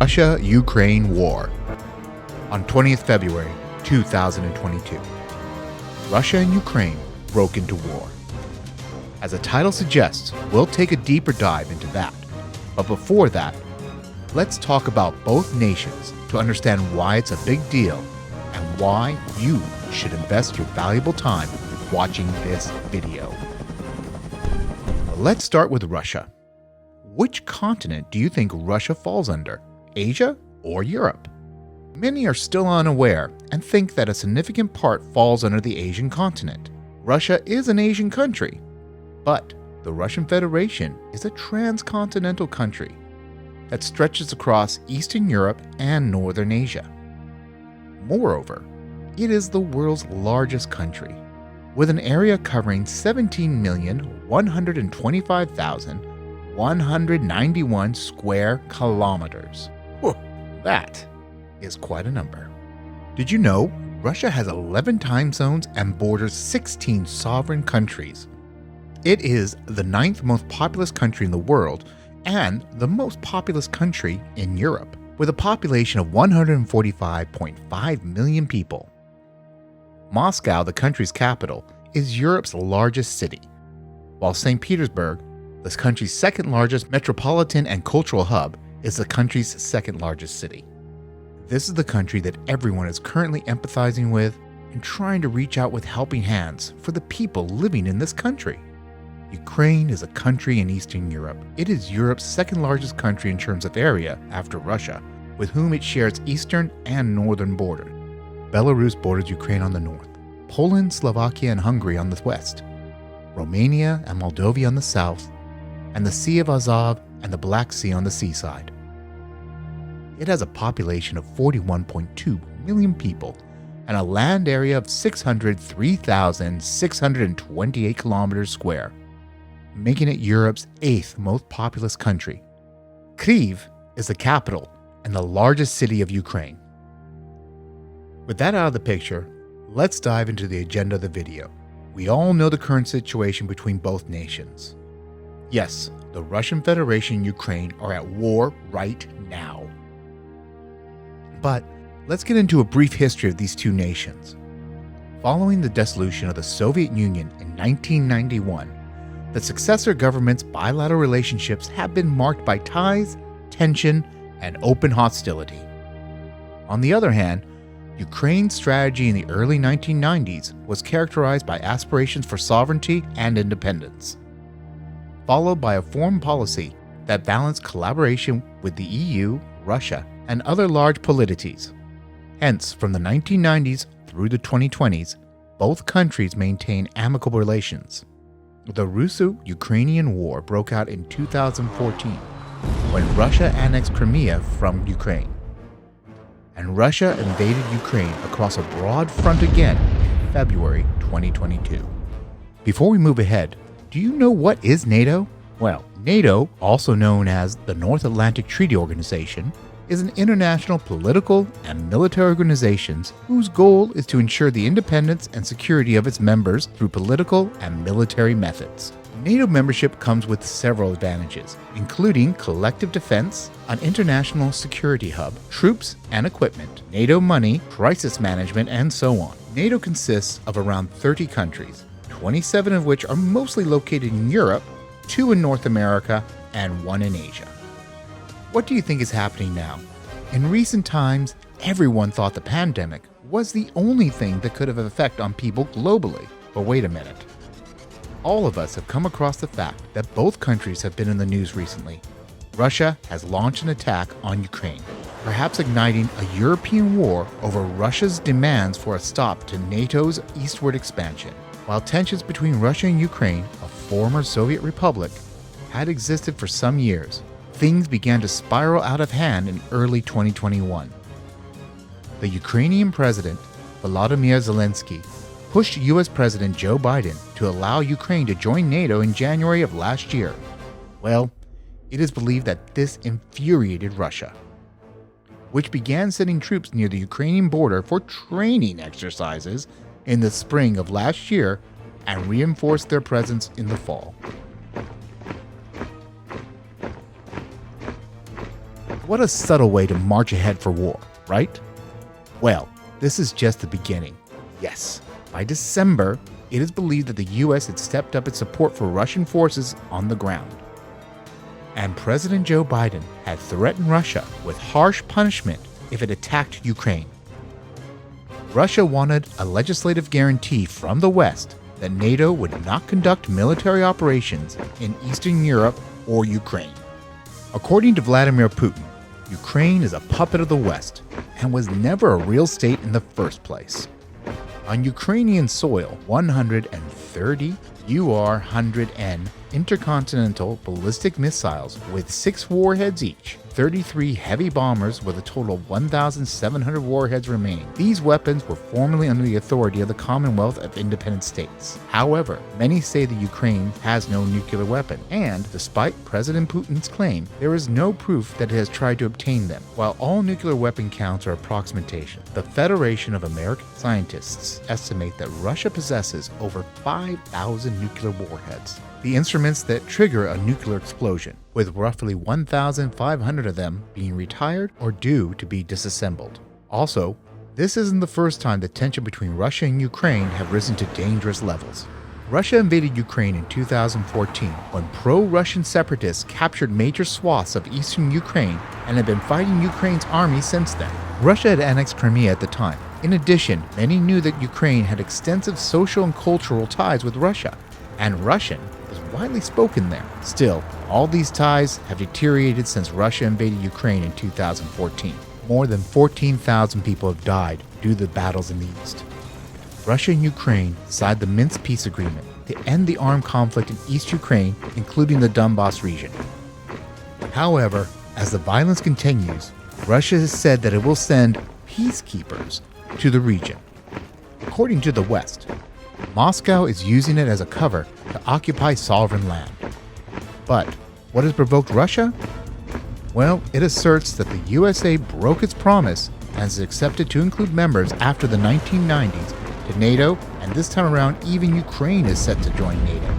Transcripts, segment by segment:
Russia-Ukraine War. On 20th February 2022, Russia and Ukraine broke into war. As the title suggests, we'll take a deeper dive into that. But before that, let's talk about both nations to understand why it's a big deal and why you should invest your valuable time watching this video. Let's start with Russia. Which continent do you think Russia falls under? Asia or Europe? Many are still unaware and think that a significant part falls under the Asian continent. Russia is an Asian country, but the Russian Federation is a transcontinental country that stretches across Eastern Europe and Northern Asia. Moreover, it is the world's largest country, with an area covering 17,125,191 square kilometers. Whew, that is quite a number. Did you know Russia has 11 time zones and borders 16 sovereign countries? It is the 9th most populous country in the world and the most populous country in Europe, with a population of 145.5 million people. Moscow, the country's capital, is Europe's largest city, while St. Petersburg, the country's second largest metropolitan and cultural hub, is the country's second largest city. This is the country that everyone is currently empathizing with and trying to reach out with helping hands for the people living in this country. Ukraine is a country in Eastern Europe. It is Europe's second largest country in terms of area after Russia, with whom it shares eastern and northern borders. Belarus borders Ukraine on the north, Poland, Slovakia, and Hungary on the west, Romania and Moldova on the south, and the Sea of Azov and the Black Sea on the seaside. It has a population of 41.2 million people and a land area of 603,628 kilometers square, making it Europe's 8th most populous country. Kyiv is the capital and the largest city of Ukraine. With that out of the picture, let's dive into the agenda of the video. We all know the current situation between both nations. Yes, the Russian Federation and Ukraine are at war right now. But let's get into a brief history of these two nations. Following the dissolution of the Soviet Union in 1991, the successor government's bilateral relationships have been marked by ties, tension, and open hostility. On the other hand, Ukraine's strategy in the early 1990s was characterized by aspirations for sovereignty and independence, followed by a foreign policy that balanced collaboration with the EU, Russia, and other large polities. Hence, from the 1990s through the 2020s, both countries maintained amicable relations. The Russo-Ukrainian War broke out in 2014 when Russia annexed Crimea from Ukraine, and Russia invaded Ukraine across a broad front again in February 2022. Before we move ahead, do you know what is NATO? Well, NATO, also known as the North Atlantic Treaty Organization, is an international political and military organization whose goal is to ensure the independence and security of its members through political and military methods. NATO membership comes with several advantages, including collective defense, an international security hub, troops and equipment, NATO money, crisis management, and so on. NATO consists of around 30 countries, 27 of which are mostly located in Europe, 2 in North America, and 1 in Asia. What do you think is happening now? In recent times, everyone thought the pandemic was the only thing that could have an effect on people globally. But wait a minute. All of us have come across the fact that both countries have been in the news recently. Russia has launched an attack on Ukraine, perhaps igniting a European war over Russia's demands for a stop to NATO's eastward expansion. While tensions between Russia and Ukraine, a former Soviet republic, had existed for some years, things began to spiral out of hand in early 2021. The Ukrainian president, Volodymyr Zelensky, pushed U.S. President Joe Biden to allow Ukraine to join NATO in January of last year. Well, it is believed that this infuriated Russia, which began sending troops near the Ukrainian border for training exercises in the spring of last year and reinforced their presence in the fall. What a subtle way to march ahead for war, right? Well, this is just the beginning. Yes, by December, it is believed that the US had stepped up its support for Russian forces on the ground. And President Joe Biden had threatened Russia with harsh punishment if it attacked Ukraine. Russia wanted a legislative guarantee from the West that NATO would not conduct military operations in Eastern Europe or Ukraine. According to Vladimir Putin, Ukraine is a puppet of the West and was never a real state in the first place. On Ukrainian soil, 130 UR-100N intercontinental ballistic missiles with 6 warheads each, 33 heavy bombers with a total of 1,700 warheads remaining. These weapons were formerly under the authority of the Commonwealth of Independent States. However, many say that Ukraine has no nuclear weapon, and despite President Putin's claim, there is no proof that it has tried to obtain them. While all nuclear weapon counts are approximations, the Federation of American Scientists estimate that Russia possesses over 5,000 nuclear warheads, the instruments that trigger a nuclear explosion, with roughly 1,500 of them being retired or due to be disassembled. Also, this isn't the first time the tension between Russia and Ukraine have risen to dangerous levels. Russia invaded Ukraine in 2014 when pro-Russian separatists captured major swaths of eastern Ukraine and have been fighting Ukraine's army since then. Russia had annexed Crimea at the time. In addition, many knew that Ukraine had extensive social and cultural ties with Russia, and Russian is widely spoken there. Still, all these ties have deteriorated since Russia invaded Ukraine in 2014. More than 14,000 people have died due to the battles in the east. Russia and Ukraine signed the Minsk Peace Agreement to end the armed conflict in East Ukraine, including the Donbas region. However, as the violence continues, Russia has said that it will send peacekeepers to the region. According to the West, Moscow is using it as a cover to occupy sovereign land. But what has provoked Russia? Well, it asserts that the USA broke its promise and has accepted to include members after the 1990s to NATO, and this time around even Ukraine is set to join NATO.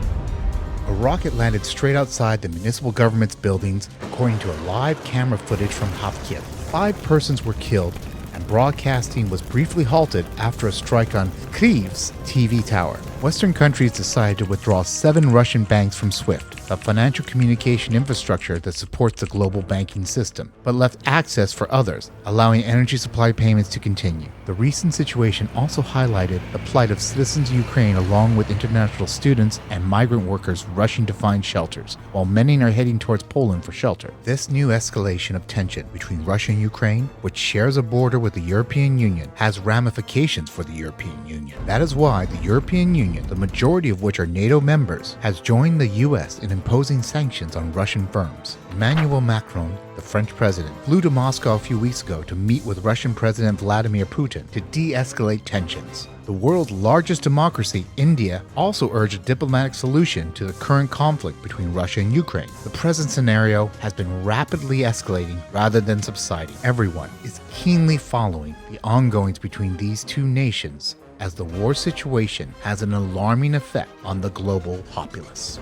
A rocket landed straight outside the municipal government's buildings, according to a live camera footage from Kharkiv. 5 persons were killed, and broadcasting was briefly halted after a strike on Kyiv's TV tower. Western countries decided to withdraw 7 Russian banks from SWIFT, the financial communication infrastructure that supports the global banking system, but left access for others, allowing energy supply payments to continue. The recent situation also highlighted the plight of citizens of Ukraine along with international students and migrant workers rushing to find shelters, while many are heading towards Poland for shelter. This new escalation of tension between Russia and Ukraine, which shares a border with the European Union, has ramifications for the European Union. That is why the European Union, the majority of which are NATO members, has joined the US in imposing sanctions on Russian firms. Emmanuel Macron, the French president, flew to Moscow a few weeks ago to meet with Russian President Vladimir Putin to de-escalate tensions. The world's largest democracy, India, also urged a diplomatic solution to the current conflict between Russia and Ukraine. The present scenario has been rapidly escalating rather than subsiding. Everyone is keenly following the ongoings between these two nations, as the war situation has an alarming effect on the global populace.